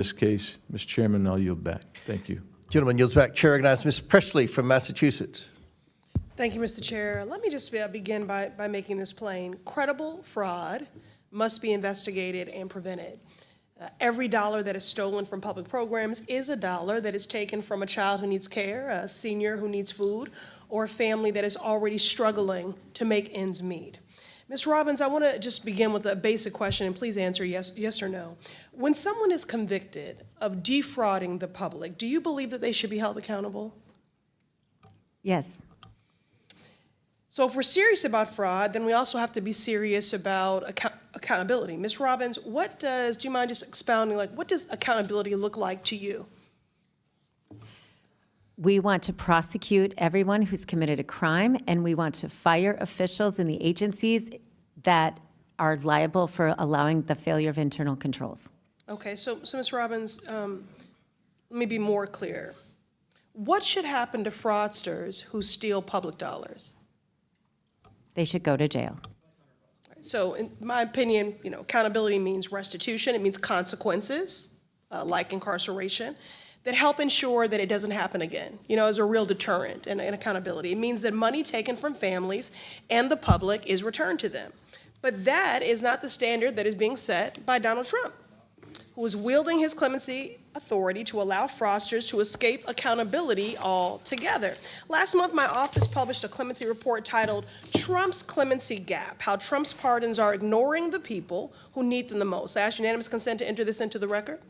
this case. Mr. Chairman, I'll yield back. Thank you. Gentleman yields back. Chair recognizes Ms. Pressley from Massachusetts. Thank you, Mr. Chair. Let me just begin by making this plain. Credible fraud must be investigated and prevented. Every dollar that is stolen from public programs is a dollar that is taken from a child who needs care, a senior who needs food, or a family that is already struggling to make ends meet. Ms. Robbins, I want to just begin with a basic question, and please answer yes or no. When someone is convicted of defrauding the public, do you believe that they should be held accountable? Yes. So if we're serious about fraud, then we also have to be serious about accountability. Ms. Robbins, do you mind just expounding, what does accountability look like to you? We want to prosecute everyone who's committed a crime, and we want to fire officials in the agencies that are liable for allowing the failure of internal controls. Okay, so Ms. Robbins, let me be more clear. What should happen to fraudsters who steal public dollars? They should go to jail. So in my opinion, accountability means restitution. It means consequences, like incarceration, that help ensure that it doesn't happen again, as a real deterrent and accountability. It means that money taken from families and the public is returned to them. But that is not the standard that is being set by Donald Trump, who is wielding his clemency authority to allow fraudsters to escape accountability altogether. Last month, my office published a clemency report titled Trump's Clemency Gap, How Trump's Pardons Are Ignoring the People Who Need Them the Most. I ask unanimous consent to enter this into the record.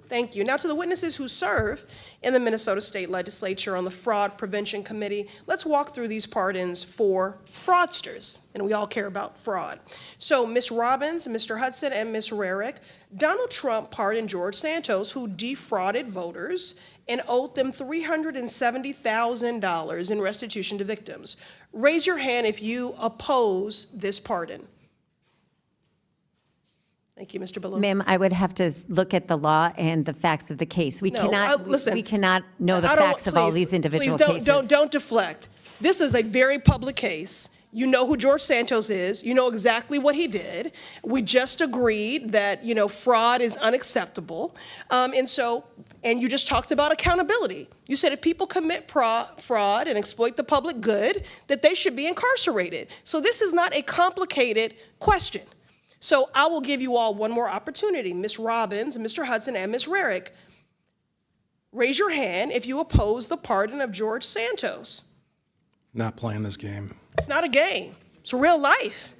Thank you. Now to the witnesses who serve in the Minnesota State Legislature on the Fraud Prevention Committee, let's walk through these pardons for fraudsters, and we all care about fraud. So Ms. Robbins, Mr. Hudson, and Ms. Rarick, Donald Trump pardoned George Santos, who defrauded voters and owed them $370,000 in restitution to victims. Raise your hand if you oppose this pardon. Thank you, Mr. Ballou. Ma'am, I would have to look at the law and the facts of the case. We cannot know the facts of all these individual cases. Don't deflect. This is a very public case. You know who George Santos is. You know exactly what he did. We just agreed that, fraud is unacceptable. And you just talked about accountability. You said if people commit fraud and exploit the public good, that they should be incarcerated. So this is not a complicated question. So I will give you all one more opportunity. Ms. Robbins, Mr. Hudson, and Ms. Rarick, raise your hand if you oppose the pardon of George Santos. Not playing this game. It's not a game. It's real life.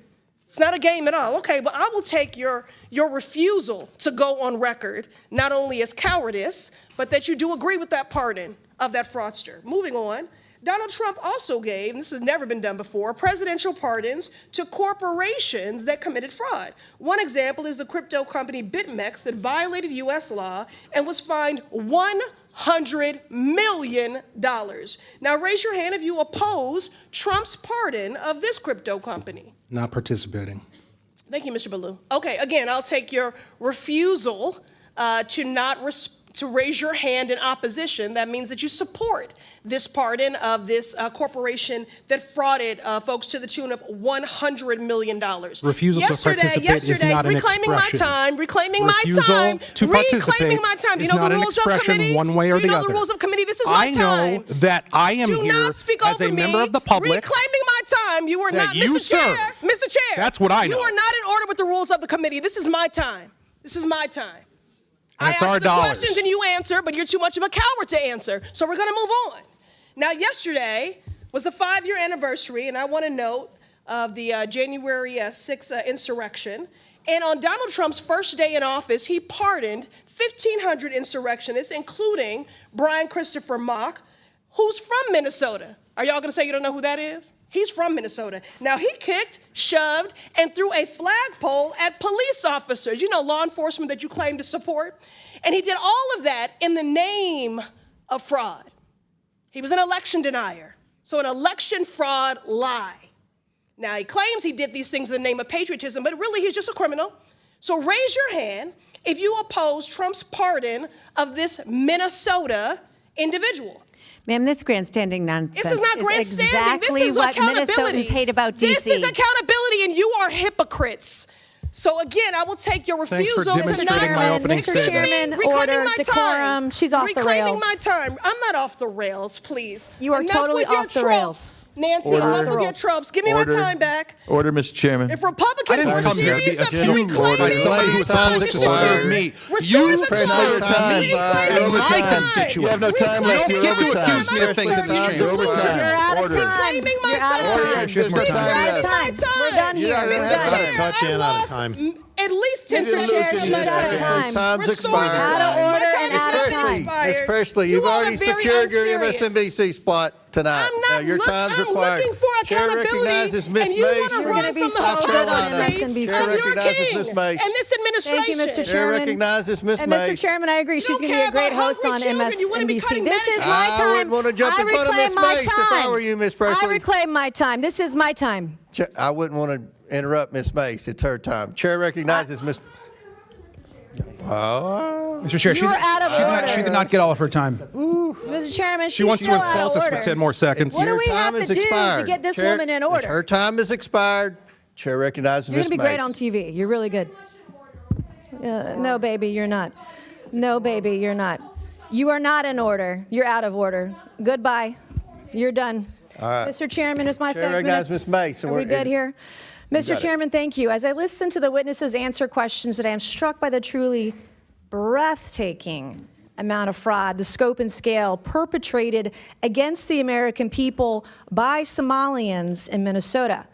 It's not a game at all. Okay, but I will take your refusal to go on record, not only as cowardice, but that you do agree with that pardon of that fraudster. Moving on. Donald Trump also gave, and this has never been done before, presidential pardons to corporations that committed fraud. One example is the crypto company BitMEX that violated U.S. law and was fined $100 million. Now raise your hand if you oppose Trump's pardon of this crypto company. Not participating. Thank you, Mr. Ballou. Okay, again, I'll take your refusal to raise your hand in opposition. That means that you support this pardon of this corporation that frauded folks to the tune of $100 million. Refusal to participate is not an expression. Reclaiming my time. To participate is not an expression one way or the other. Do you know the rules of committee? This is my time. I know that I am here as a member of the public. Reclaiming my time. You are not, Mr. Chair. Mr. Chair. That's what I know. You are not in order with the rules of the committee. This is my time. This is my time. And it's I our ask the dollars. questions and you answer, but you're too much of a coward to answer. So we're going to move on. Now, yesterday was the 5-year anniversary, and I want to note of the January 6th insurrection. And on Donald Trump's first day in office, he pardoned 1,500 insurrectionists, including Brian Christopher Mock, who's from Minnesota. Are y'all going to say you don't know who that is? He's from Minnesota. Now, he kicked, shoved, and threw a flagpole at police officers, law enforcement that you claim to support. And he did all of that in the name of fraud. He was an election denier. So an election fraud lie. Now, he claims he did these things in the name of patriotism, but really he's just a criminal. So raise your hand if you oppose Trump's pardon of this Minnesota individual. Ma'am, this grandstanding nonsense this is not grandstanding. Exactly this is what accountability. Minnesotans hate about D.C. This is accountability, and you are hypocrites. So again, I will take your Thanks for refusal. demonstrating my opening Mr. statement. Chairman, Reclaiming order, my decorum. time. She's off the Reclaiming rails. my time. I'm not off the rails, please. You are Enough totally with your off the tropes. rails. Nancy, Order. enough Off the with your rails. tropes. Give me Order. my time back. Order, Mr. Chairman. If I Republicans didn't were come here to be serious about accused by reclaiming somebody who was Time supposed to expired. serve me. Restore You the Presley, serve your time me expired. and my Overtime. constituents. You have no time You left. don't You're get to overtime. accuse me of things in this Presley, chamber. overtime. You're out of Order. time. Reclaiming my You're out of time. time. She has more You're time out left. of time. We're done You're here. not We're gonna have done. time. Touch in out of time. At least 10 didn't lose seconds. any She's out of seconds. time. Time's Restore the expired. Out of time. order My and time out is of time. expired. Ms. Pressley, You you've all are already very secured your unserious. MSNBC spot tonight. I'm not Now, your time's I'm required. looking for Chair accountability, recognizes Ms. and you Mace want to from We're run gonna be from the so good on hypocrisy MSNBC. Chair of your recognizes king Ms. Mace. and this administration. Thank you, Mr. Chair Chairman. recognizes Ms. And Mace. Mr. Chairman, I agree. She's don't going to be a care great about host on hungry children. You wanna be MSNBC. cutting This is back. my I time. wouldn't want to jump I in front of reclaim Ms. my Mace if I were you, Ms. Pressley. I reclaim my time. This is my time. I wouldn't want to interrupt Ms. Mace. It's her time. Chair recognizes Ms. Oh. Mr. Chair, You're out of order. she did not get all of her time. Mr. Chairman, She she's wants to still out insult of us order. for 10 more seconds. What do Your we have time to has do to expired. get this Chair- woman in order? Her time has expired. Chair recognizes You're Ms. going Mace. to be great on TV. You're really good. No, baby, you're not. No, baby, you're not. You are not in order. You're out of order. Goodbye. You're done. All right. Mr. Chairman, it's my Chair 5 recognizes minutes. Ms. Mace, and Are we we're- good here? got Mr. it. Chairman, thank you. As I listen to the witnesses answer questions today, I'm struck by the truly breathtaking amount of fraud, the scope and scale perpetrated against the American people by Somalians in Minnesota.